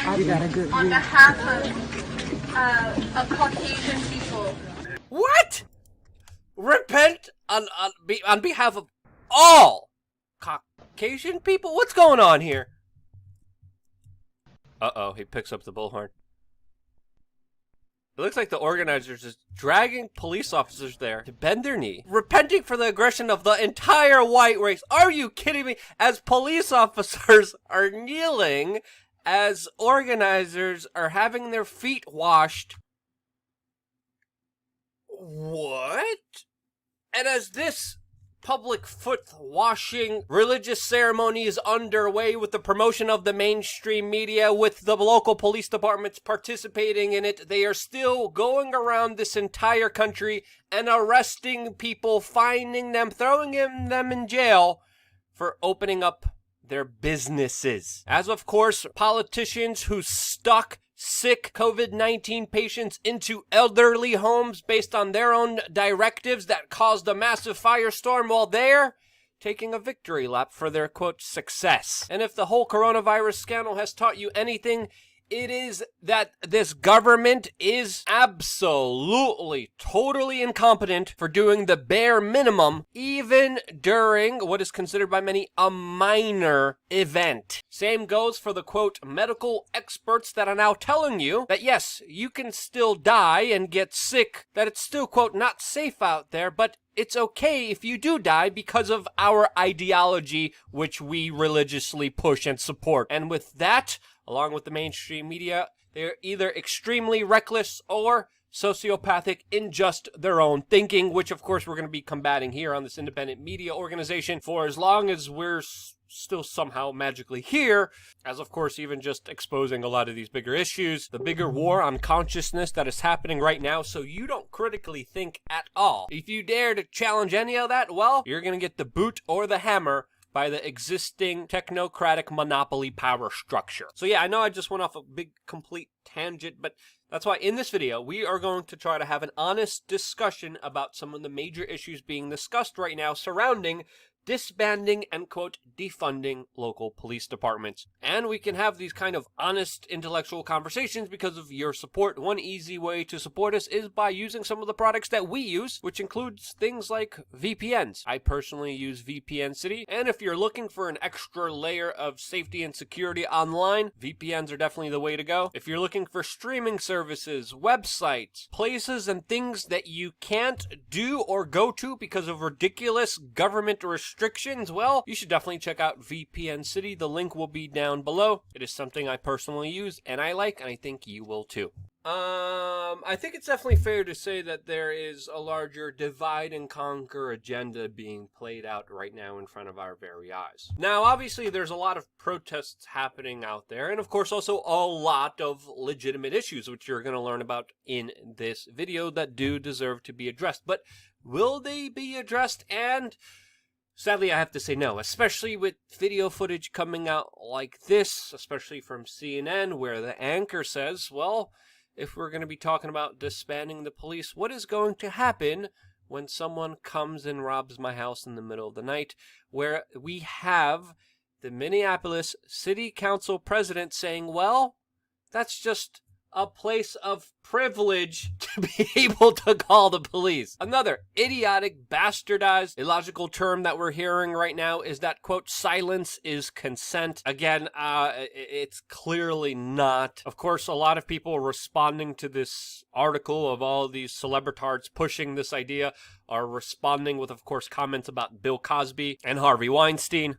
on behalf of Caucasian people. What? Repent on behalf of all Caucasian people? What's going on here? Uh-oh, he picks up the bullhorn. It looks like the organizers is dragging police officers there to bend their knee, repenting for the aggression of the entire white race. Are you kidding me? As police officers are kneeling, as organizers are having their feet washed. What? And as this public foot washing religious ceremony is underway with the promotion of the mainstream media, with the local police departments participating in it, they are still going around this entire country and arresting people, finding them, throwing them in jail for opening up their businesses. As of course, politicians who stuck sick COVID-19 patients into elderly homes based on their own directives that caused a massive firestorm while they're taking a victory lap for their, quote, success. And if the whole coronavirus scandal has taught you anything, it is that this government is absolutely, totally incompetent for doing the bare minimum, even during what is considered by many a minor event. Same goes for the, quote, medical experts that are now telling you that yes, you can still die and get sick, that it's still, quote, not safe out there, but it's okay if you do die because of our ideology, which we religiously push and support. And with that, along with the mainstream media, they're either extremely reckless or sociopathic in just their own thinking, which of course we're going to be combating here on this independent media organization for as long as we're still somehow magically here, as of course even just exposing a lot of these bigger issues, the bigger war on consciousness that is happening right now, so you don't critically think at all. If you dare to challenge any of that, well, you're going to get the boot or the hammer by the existing technocratic monopoly power structure. So yeah, I know I just went off a big complete tangent, but that's why in this video, we are going to try to have an honest discussion about some of the major issues being discussed right now surrounding disbanding and, quote, defunding local police departments. And we can have these kind of honest intellectual conversations because of your support. One easy way to support us is by using some of the products that we use, which includes things like VPNs. I personally use VPN City, and if you're looking for an extra layer of safety and security online, VPNs are definitely the way to go. If you're looking for streaming services, websites, places and things that you can't do or go to because of ridiculous government restrictions, well, you should definitely check out VPN City. The link will be down below. It is something I personally use and I like, and I think you will too. I think it's definitely fair to say that there is a larger divide and conquer agenda being played out right now in front of our very eyes. Now, obviously, there's a lot of protests happening out there, and of course also a lot of legitimate issues, which you're going to learn about in this video that do deserve to be addressed. But will they be addressed? And sadly, I have to say no, especially with video footage coming out like this, especially from CNN, where the anchor says, well, if we're going to be talking about disbanding the police, what is going to happen when someone comes and robs my house in the middle of the night? Where we have the Minneapolis City Council president saying, well, that's just a place of privilege to be able to call the police. Another idiotic, bastardized, illogical term that we're hearing right now is that, quote, silence is consent. Again, it's clearly not. Of course, a lot of people responding to this article of all these celebritards pushing this idea are responding with, of course, comments about Bill Cosby and Harvey Weinstein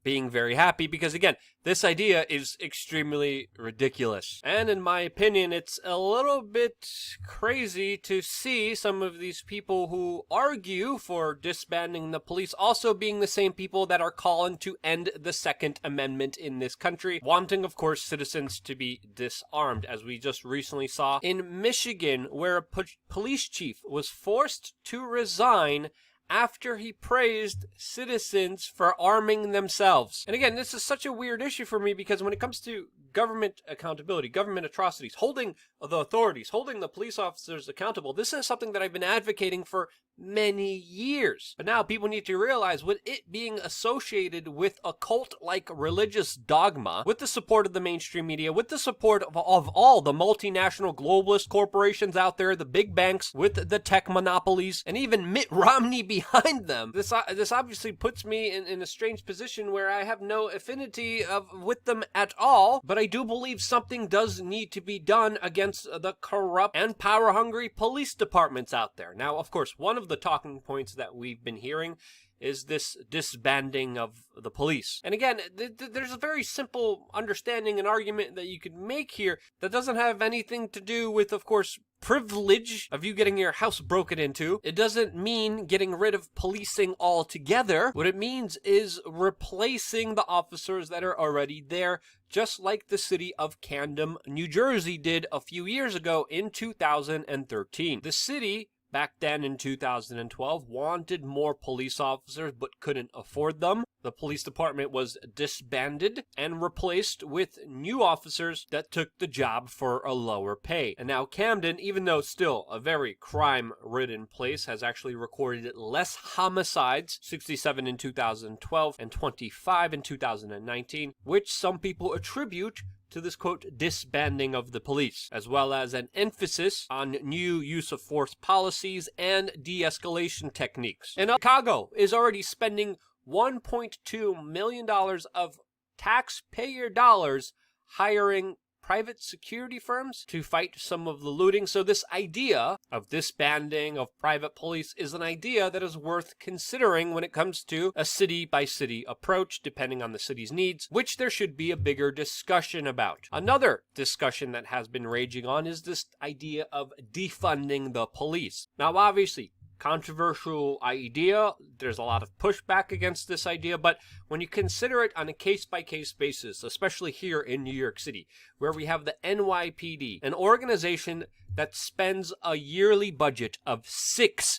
being very happy because, again, this idea is extremely ridiculous. And in my opinion, it's a little bit crazy to see some of these people who argue for disbanding the police also being the same people that are calling to end the Second Amendment in this country, wanting, of course, citizens to be disarmed, as we just recently saw in Michigan, where a police chief was forced to resign after he praised citizens for arming themselves. And again, this is such a weird issue for me because when it comes to government accountability, government atrocities, holding the authorities, holding the police officers accountable, this is something that I've been advocating for many years. But now people need to realize, with it being associated with a cult-like religious dogma, with the support of the mainstream media, with the support of all the multinational globalist corporations out there, the big banks, with the tech monopolies, and even Mitt Romney behind them, this obviously puts me in a strange position where I have no affinity with them at all, but I do believe something does need to be done against the corrupt and power-hungry police departments out there. Now, of course, one of the talking points that we've been hearing is this disbanding of the police. And again, there's a very simple understanding and argument that you could make here that doesn't have anything to do with, of course, privilege of you getting your house broken into. It doesn't mean getting rid of policing altogether. What it means is replacing the officers that are already there, just like the city of Camden, New Jersey did a few years ago in 2013. The city back then in 2012 wanted more police officers but couldn't afford them. The police department was disbanded and replaced with new officers that took the job for a lower pay. And now Camden, even though still a very crime-ridden place, has actually recorded less homicides, 67 in 2012 and 25 in 2019, which some people attribute to this, quote, disbanding of the police, as well as an emphasis on new use of force policies and de-escalation techniques. And Chicago is already spending $1.2 million of taxpayer dollars hiring private security firms to fight some of the looting. So this idea of disbanding of private police is an idea that is worth considering when it comes to a city-by-city approach, depending on the city's needs, which there should be a bigger discussion about. Another discussion that has been raging on is this idea of defunding the police. Now, obviously, controversial idea. There's a lot of pushback against this idea, but when you consider it on a case-by-case basis, especially here in New York City, where we have the NYPD, an organization that spends a yearly budget of $6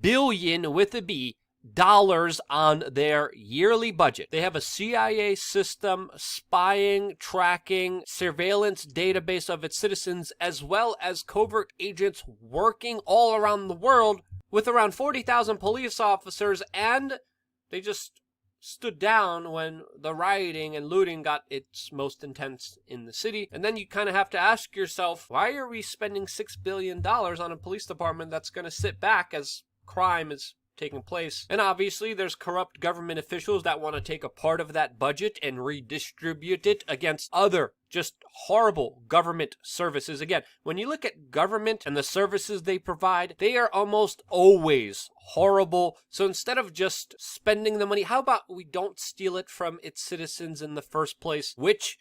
billion with a B dollars on their yearly budget. They have a CIA system, spying, tracking, surveillance database of its citizens, as well as covert agents working all around the world with around 40,000 police officers, and they just stood down when the rioting and looting got its most intense in the city. And then you kind of have to ask yourself, why are we spending $6 billion on a police department that's going to sit back as crime is taking place? And obviously there's corrupt government officials that want to take a part of that budget and redistribute it against other just horrible government services. Again, when you look at government and the services they provide, they are almost always horrible. So instead of just spending the money, how about we don't steal it from its citizens in the first place, which,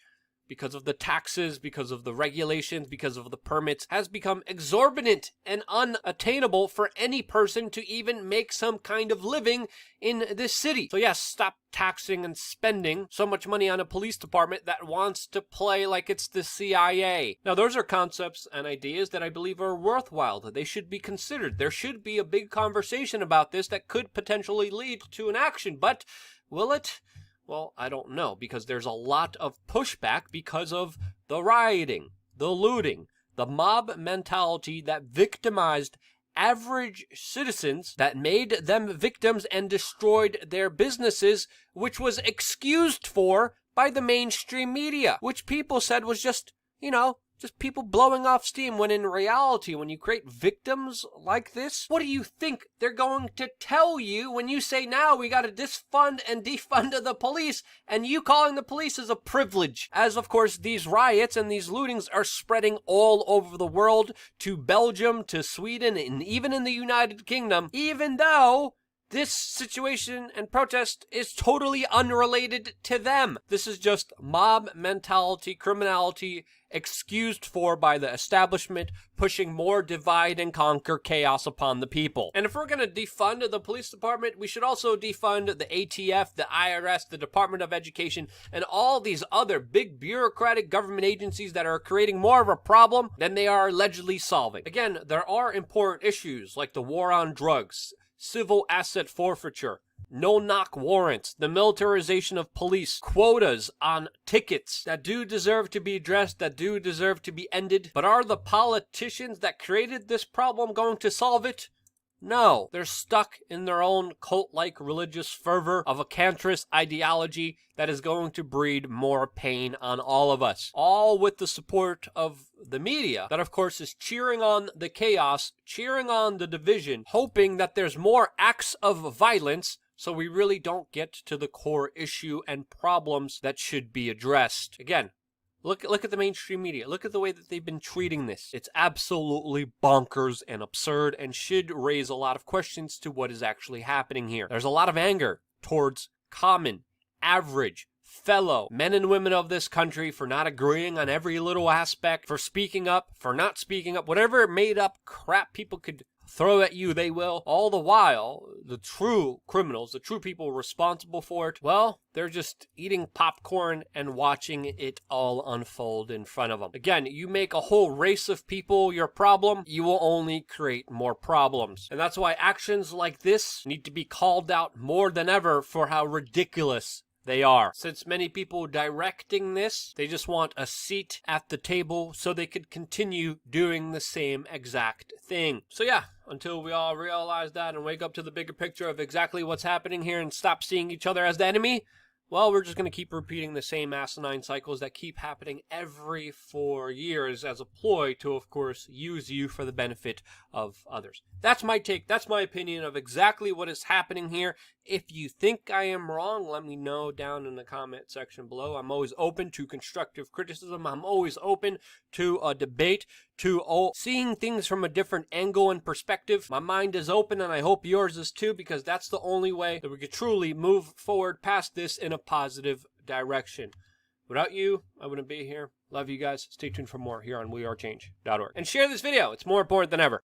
because of the taxes, because of the regulations, because of the permits, has become exorbitant and unattainable for any person to even make some kind of living in this city. So yes, stop taxing and spending so much money on a police department that wants to play like it's the CIA. Now, those are concepts and ideas that I believe are worthwhile, that they should be considered. There should be a big conversation about this that could potentially lead to an action, but will it? Well, I don't know, because there's a lot of pushback because of the rioting, the looting, the mob mentality that victimized average citizens, that made them victims and destroyed their businesses, which was excused for by the mainstream media, which people said was just, just people blowing off steam, when in reality, when you create victims like this, what do you think they're going to tell you when you say, now we got to disfund and defund the police, and you calling the police is a privilege? As, of course, these riots and these lootings are spreading all over the world, to Belgium, to Sweden, and even in the United Kingdom, even though this situation and protest is totally unrelated to them. This is just mob mentality, criminality, excused for by the establishment, pushing more divide and conquer chaos upon the people. And if we're going to defund the police department, we should also defund the ATF, the IRS, the Department of Education, and all these other big bureaucratic government agencies that are creating more of a problem than they are allegedly solving. Again, there are important issues like the war on drugs, civil asset forfeiture, no-knock warrants, the militarization of police, quotas on tickets that do deserve to be addressed, that do deserve to be ended. But are the politicians that created this problem going to solve it? No. They're stuck in their own cult-like religious fervor of a cancerous ideology that is going to breed more pain on all of us. All with the support of the media that, of course, is cheering on the chaos, cheering on the division, hoping that there's more acts of violence so we really don't get to the core issue and problems that should be addressed. Again, look at the mainstream media. Look at the way that they've been treating this. It's absolutely bonkers and absurd and should raise a lot of questions to what is actually happening here. There's a lot of anger towards common, average, fellow men and women of this country for not agreeing on every little aspect, for speaking up, for not speaking up, whatever made up crap people could throw at you, they will. All the while, the true criminals, the true people responsible for it, well, they're just eating popcorn and watching it all unfold in front of them. Again, you make a whole race of people your problem, you will only create more problems. And that's why actions like this need to be called out more than ever for how ridiculous they are. Since many people directing this, they just want a seat at the table so they could continue doing the same exact thing. So yeah, until we all realize that and wake up to the bigger picture of exactly what's happening here and stop seeing each other as the enemy, well, we're just going to keep repeating the same asinine cycles that keep happening every 4 years as a ploy to, of course, use you for the benefit of others. That's my take. That's my opinion of exactly what is happening here. If you think I am wrong, let me know down in the comment section below. I'm always open to constructive criticism. I'm always open to a debate, to seeing things from a different angle and perspective. My mind is open, and I hope yours is too, because that's the only way that we could truly move forward past this in a positive direction. Without you, I wouldn't be here. Love you guys. Stay tuned for more here on WeAreChange.org. And share this video. It's more important than ever.